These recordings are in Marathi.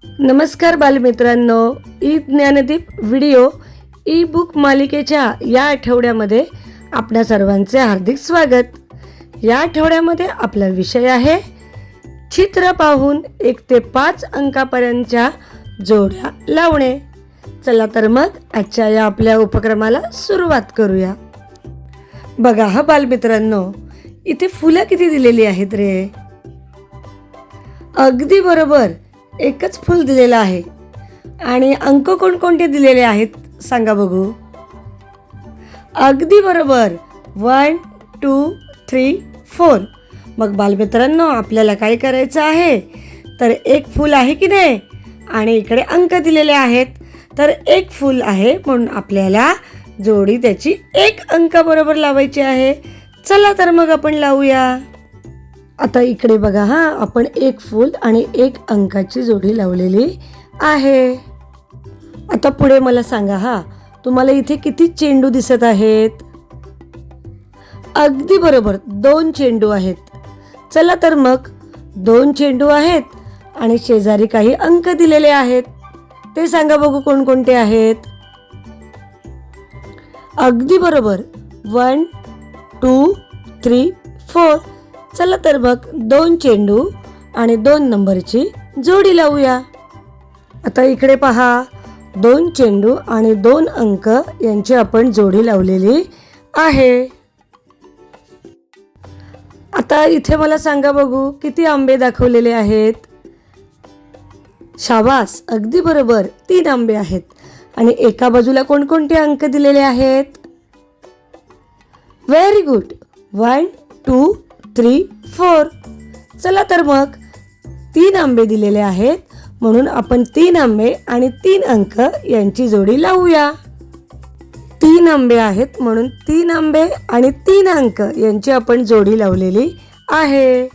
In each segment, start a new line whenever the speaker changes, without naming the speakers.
नमस्कार बालमित्रांनो, e Gyandeep video ebook मालिकेच्या या आठवड्यामध्ये आपल्या सर्वांचे हार्दिक स्वागत. या आठवड्यामध्ये आपला विषय आहे चित्र पाहून 1 ते 5 अंकापर्यंतच्या जोड्या लावणे. चला तर मग आजच्या या आपल्या उपक्रमाला सुरुवात करूया. बघा हा बालमित्रांनो, इथे फुलं किती दिलेली आहेत रे. अगदी बरोबर, एकच फूल दिलेलं आहे. आणि अंक कोणकोणते दिलेले आहेत सांगा बघू. अगदी बरोबर, 1 2 3 4. मग बालमित्रांनो, आपल्याला काय करायचं आहे तर एक फूल आहे की नाही आणि इकडे अंक दिलेले आहेत, तर एक फूल आहे म्हणून आपल्याला जोडी त्याची 1 अंक बरोबर लावायची आहे. चला तर मग आपण लावूया. आता इकडे बघा हा, आपण 1 फूल आणि 1 अंकाची जोडी लावलेली आहे. आता पुढे मला सांगा हा, तुम्हाला इथे किती चेंडू दिसत आहेत? अगदी बरोबर, 2 चेंडू आहेत. चला तर मग 2 चेंडू आहेत आणि शेजारी काही अंक दिलेले आहेत, ते सांगा बघू कोणकोणते आहेत. अगदी बरोबर, 1 2 3 4. चला तर मग 2 चेंडू आणि 2 नंबरची जोडी लावूया. आता इकडे पहा, 2 चेंडू आणि 2 अंक यांची आपण जोडी लावलेली आहे. आता इथे मला सांगा बघू, किती आंबे दाखवलेले आहेत? शाबास, अगदी बरोबर, 3 आंबे आहेत. आणि एका बाजूला कोणकोणते अंक दिलेले आहेत? Very good, 1 2 3 4. चला तर मग 3 आंबे दिलेले आहेत म्हणून आपण 3 आंबे आणि 3 अंक यांची जोडी लावूया. 3 आंबे आहेत म्हणून 3 आंबे आणि 3 अंक यांची आपण जोडी लावलेली आहे.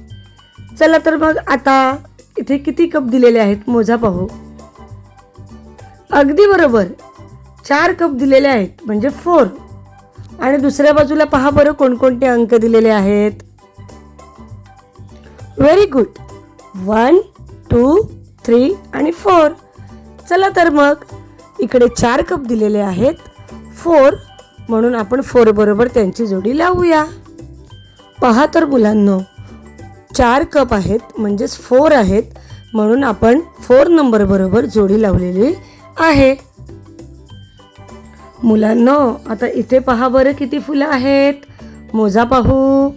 चला तर मग आता इथे किती कप दिलेले आहेत मोजा पाहू. अगदी बरोबर, 4 कप दिलेले आहेत म्हणजे 4. आणि दुसऱ्या बाजूला पहा बरं कोणकोणते अंक दिलेले आहेत. व्हेरी गुड, 1 2 3 आणि 4. चला तर मग इकडे 4 कप दिलेले आहेत, 4 म्हणून आपण 4 बरोबर त्यांची जोडी लावूया. पहा तर मुलांनो, 4 कप आहेत म्हणजेच 4 आहेत म्हणून आपण 4 नंबर बरोबर जोडी लावलेली आहे. मुलांनो, आता इथे पहा बरं किती फुलं आहेत, मोजा पाहू.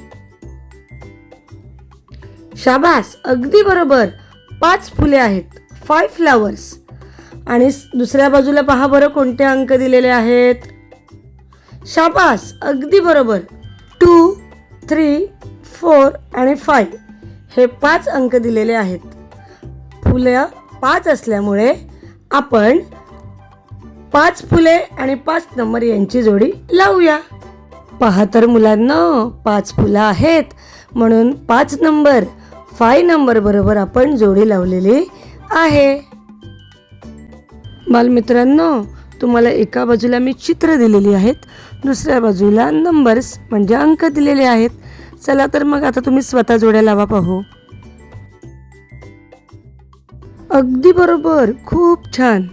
शाबास, अगदी बरोबर, 5 फुले आहेत, 5 फ्लावर्स. आणि दुसऱ्या बाजूला पहा बरं कोणते अंक दिलेले आहेत. शाबास, अगदी बरोबर, 2 3 4 आणि 5 हे 5 अंक दिलेले आहेत. फुलं 5 असल्यामुळे आपण 5 फुले आणि 5 नंबर यांची जोडी लावूया. पहा तर मुलांना, 5 फुलं आहेत म्हणून 5 नंबर 5 नंबर बरोबर आपण जोडी लावलेली आहे. बालमित्रांनो, तुम्हाला एका बाजूला मी चित्र दिलेली आहेत, दुसऱ्या बाजूला नंबर्स म्हणजे अंक दिलेले आहेत. चला तर मग आता तुम्ही स्वतः जोड्या लावा पाहू. अगदी बरोबर, खूप छान,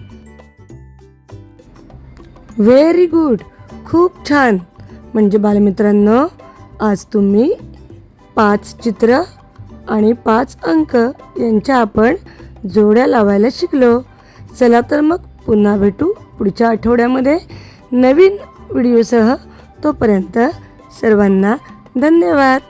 व्हेरी गुड, खूप छान. म्हणजे बालमित्रांनो, आज तुम्ही 5 चित्र आणि 5 अंक यांच्या आपण जोड्या लावायला शिकलो. चला तर मग पुन्हा भेटू पुढच्या आठवड्यामध्ये नवीन व्हिडिओसह. तोपर्यंत सर्वांना धन्यवाद.